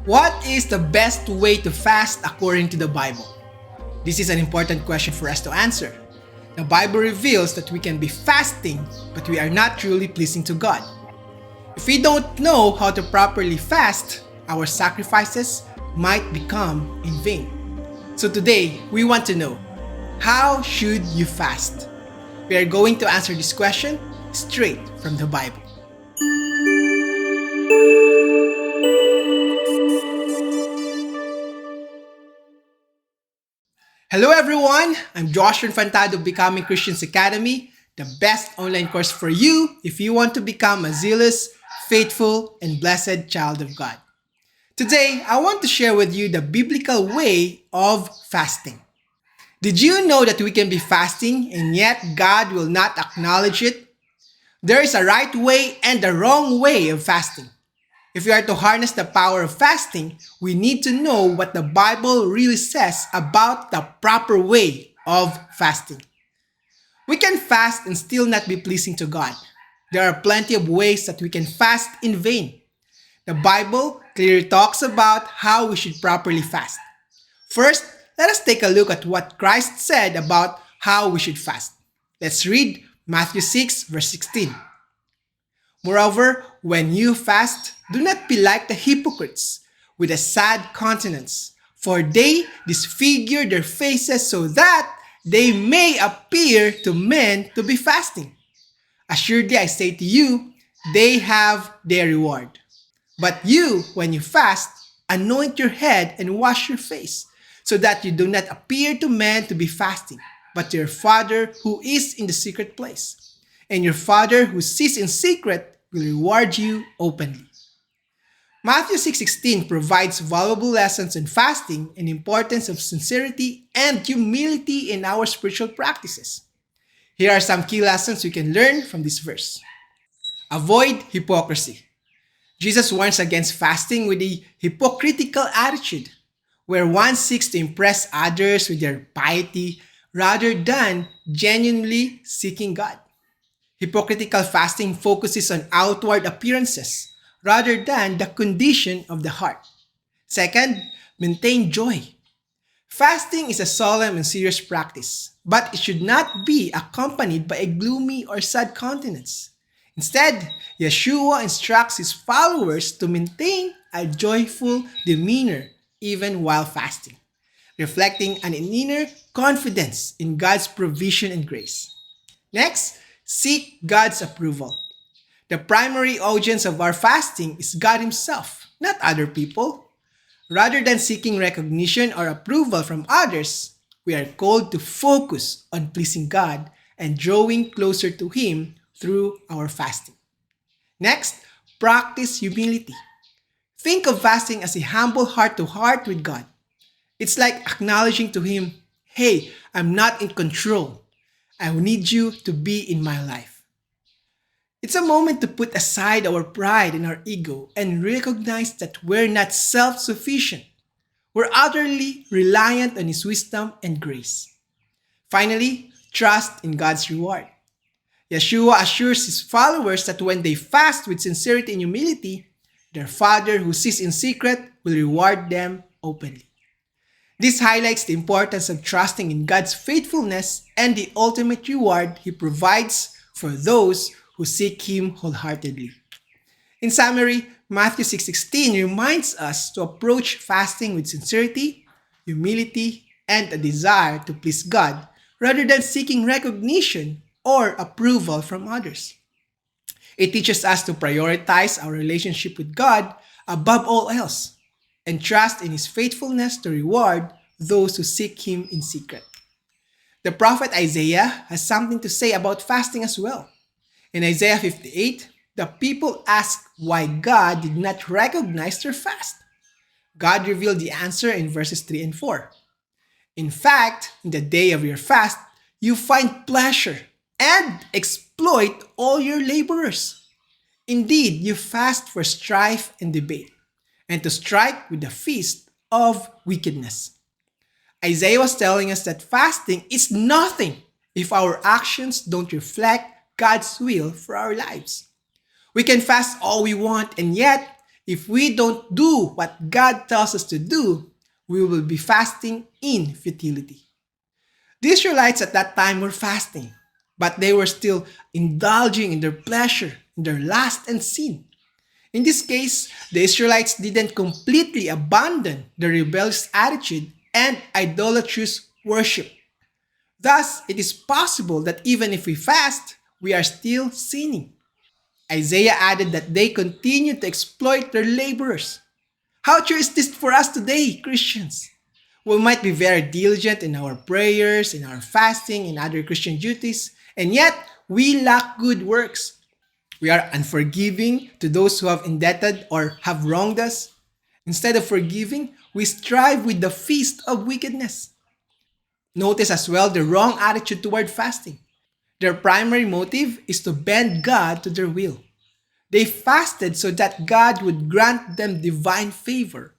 What is the best way to fast according to the Bible? This is an important question for us to answer. The Bible reveals that we can be fasting, but we are not truly pleasing to God. If we don't know how to properly fast, our sacrifices might become in vain. So today, we want to know, how should you fast? We are going to answer this question straight from the Bible. Hello everyone, I'm Joshua Infantado of Becoming Christians Academy, the best online course for you if you want to become a zealous, faithful, and blessed child of God. Today, I want to share with you the biblical way of fasting. Did you know that we can be fasting and yet God will not acknowledge it? There is a right way and a wrong way of fasting. If we are to harness the power of fasting, we need to know what the Bible really says about the proper way of fasting. We can fast and still not be pleasing to God. There are plenty of ways that we can fast in vain. The Bible clearly talks about how we should properly fast. First, let us take a look at what Christ said about how we should fast. Let's read Matthew 6, verse 16. Moreover, when you fast, do not be like the hypocrites, with a sad countenance, for they disfigure their faces so that they may appear to men to be fasting. Assuredly, I say to you, they have their reward. But you, when you fast, anoint your head and wash your face, so that you do not appear to men to be fasting, but to your Father who is in the secret place. And your Father who sees in secret will reward you openly. Matthew 6:16 provides valuable lessons on fasting and importance of sincerity and humility in our spiritual practices. Here are some key lessons we can learn from this verse. Avoid hypocrisy. Jesus warns against fasting with a hypocritical attitude, where one seeks to impress others with their piety rather than genuinely seeking God. Hypocritical fasting focuses on outward appearances rather than the condition of the heart. Second, maintain joy. Fasting is a solemn and serious practice, but it should not be accompanied by a gloomy or sad countenance. Instead, Yeshua instructs his followers to maintain a joyful demeanor even while fasting, reflecting an inner confidence in God's provision and grace. Next, seek God's approval. The primary audience of our fasting is God Himself, not other people. Rather than seeking recognition or approval from others, we are called to focus on pleasing God and drawing closer to Him through our fasting. Next, practice humility. Think of fasting as a humble heart to heart with God. It's like acknowledging to Him, hey, I'm not in control. I need you to be in my life. It's a moment to put aside our pride and our ego and recognize that we're not self-sufficient. We're utterly reliant on His wisdom and grace. Finally, trust in God's reward. Yeshua assures His followers that when they fast with sincerity and humility, their Father who sees in secret will reward them openly. This highlights the importance of trusting in God's faithfulness and the ultimate reward He provides for those who seek Him wholeheartedly. In summary, Matthew 6:16 reminds us to approach fasting with sincerity, humility, and a desire to please God rather than seeking recognition or approval from others. It teaches us to prioritize our relationship with God above all else and trust in His faithfulness to reward those who seek Him in secret. The prophet Isaiah has something to say about fasting as well. In Isaiah 58, the people asked why God did not recognize their fast. God revealed the answer in verses 3 and 4. In fact, in the day of your fast, you find pleasure and exploit all your laborers. Indeed, you fast for strife and debate, and to strike with the fist of wickedness. Isaiah was telling us that fasting is nothing if our actions don't reflect God's will for our lives. We can fast all we want, and yet, If we don't do what God tells us to do, we will be fasting in futility. The Israelites at that time were fasting, but they were still indulging in their pleasure, in their lust and sin. In this case, the Israelites didn't completely abandon their rebellious attitude and idolatrous worship. Thus, it is possible that even if we fast, we are still sinning. Isaiah added that they continue to exploit their laborers. How true is this for us today, Christians? We might be very diligent in our prayers, in our fasting, in other Christian duties, and yet we lack good works. We are unforgiving to those who have indebted or have wronged us. Instead of forgiving, we strive with the feast of wickedness. Notice as well the wrong attitude toward fasting. Their primary motive is to bend God to their will. They fasted so that God would grant them divine favor.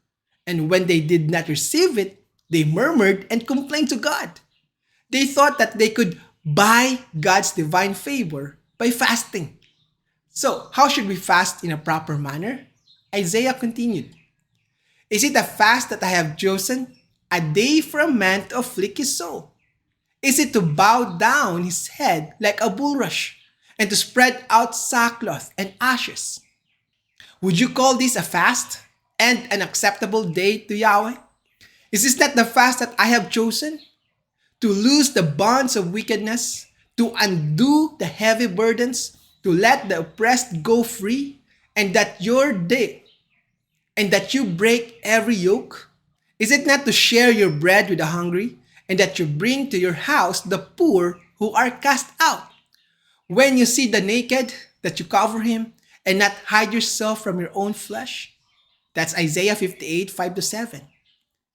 And when they did not receive it, they murmured and complained to God. They thought that they could buy God's divine favor by fasting. So, how should we fast in a proper manner? Isaiah continued, "Is it a fast that I have chosen? A day for a man to afflict his soul? Is it to bow down his head like a bulrush and to spread out sackcloth and ashes? Would you call this a fast and an acceptable day to Yahweh? Is this not the fast that I have chosen? To loose the bonds of wickedness, to undo the heavy burdens, to let the oppressed go free, and that you break every yoke? Is it not to share your bread with the hungry, and that you bring to your house the poor who are cast out? When you see the naked, that you cover him, and not hide yourself from your own flesh?" That's Isaiah 58, 5-7.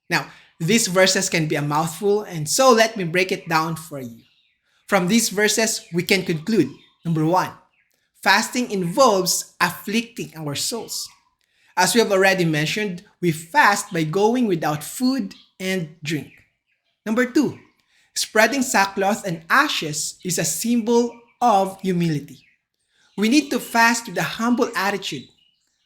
Now, these verses can be a mouthful, and so let me break it down for you. From these verses, we can conclude, number one, fasting involves afflicting our souls. As we have already mentioned, we fast by going without food and drink. Number two, spreading sackcloth and ashes is a symbol of humility. We need to fast with a humble attitude.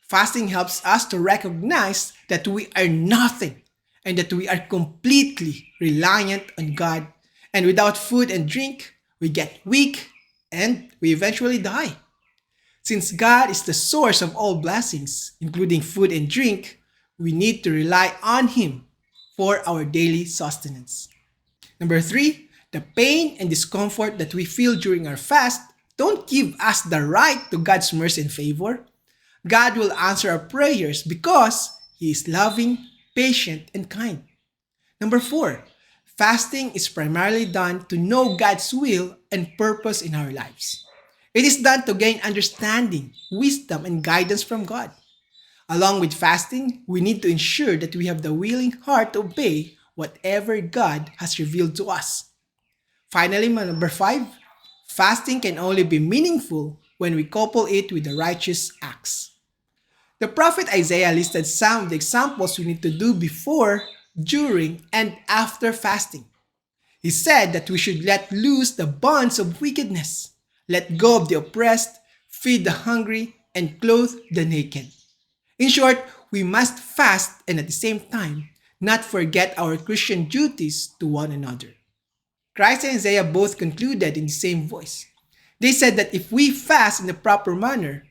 Fasting helps us to recognize that we are nothing and that we are completely reliant on God. And without food and drink, we get weak and we eventually die. Since God is the source of all blessings, including food and drink, we need to rely on Him for our daily sustenance. Number three, the pain and discomfort that we feel during our fast don't give us the right to God's mercy and favor. God will answer our prayers because He is loving, patient, and kind. Number four, fasting is primarily done to know God's will and purpose in our lives. It is done to gain understanding, wisdom, and guidance from God. Along with fasting, we need to ensure that we have the willing heart to obey whatever God has revealed to us. Finally, number five, fasting can only be meaningful when we couple it with the righteous acts. The prophet Isaiah listed some of the examples we need to do before, during, and after fasting. He said that we should let loose the bonds of wickedness, let go of the oppressed, feed the hungry, and clothe the naked. In short, we must fast and at the same time not forget our Christian duties to one another. Christ and Isaiah both concluded in the same voice. They said that if we fast in the proper manner,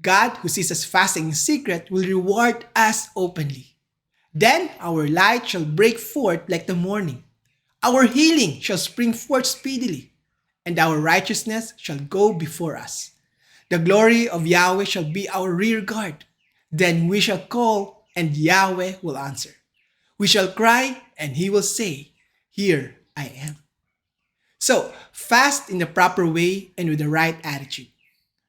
God, who sees us fasting in secret, will reward us openly. Then our light shall break forth like the morning. Our healing shall spring forth speedily, and our righteousness shall go before us. The glory of Yahweh shall be our rear guard. Then we shall call, and Yahweh will answer. We shall cry, and He will say, "Here I am." So, fast in the proper way and with the right attitude.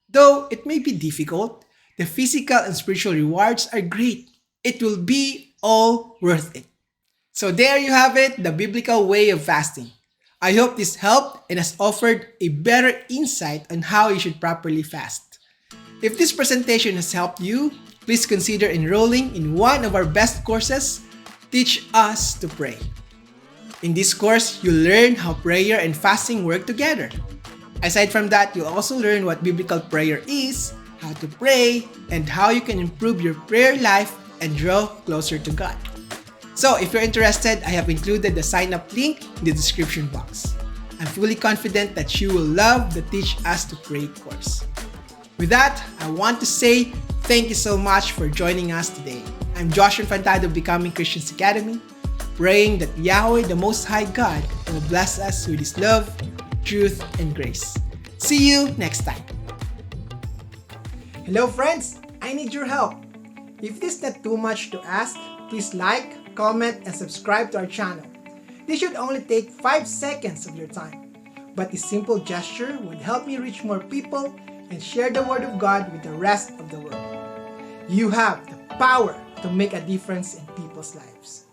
Though it may be difficult, the physical and spiritual rewards are great. It will be all worth it. So there you have it, the biblical way of fasting. I hope this helped and has offered a better insight on how you should properly fast. If this presentation has helped you, please consider enrolling in one of our best courses, Teach Us to Pray. In this course, you'll learn how prayer and fasting work together. Aside from that, you'll also learn what biblical prayer is, how to pray, and how you can improve your prayer life and draw closer to God. So if you're interested, I have included the sign-up link in the description box. I'm fully confident that you will love the Teach Us to Pray course. With that, I want to say thank you so much for joining us today. I'm Josh Infantado of Becoming Christians Academy, praying that Yahweh, the Most High God, will bless us with His love, truth, and grace. See you next time. Hello friends, I need your help. If this is not too much to ask, please like, comment, and subscribe to our channel. This should only take 5 seconds of your time, but this simple gesture would help me reach more people and share the Word of God with the rest of the world. You have the power to make a difference in people's lives.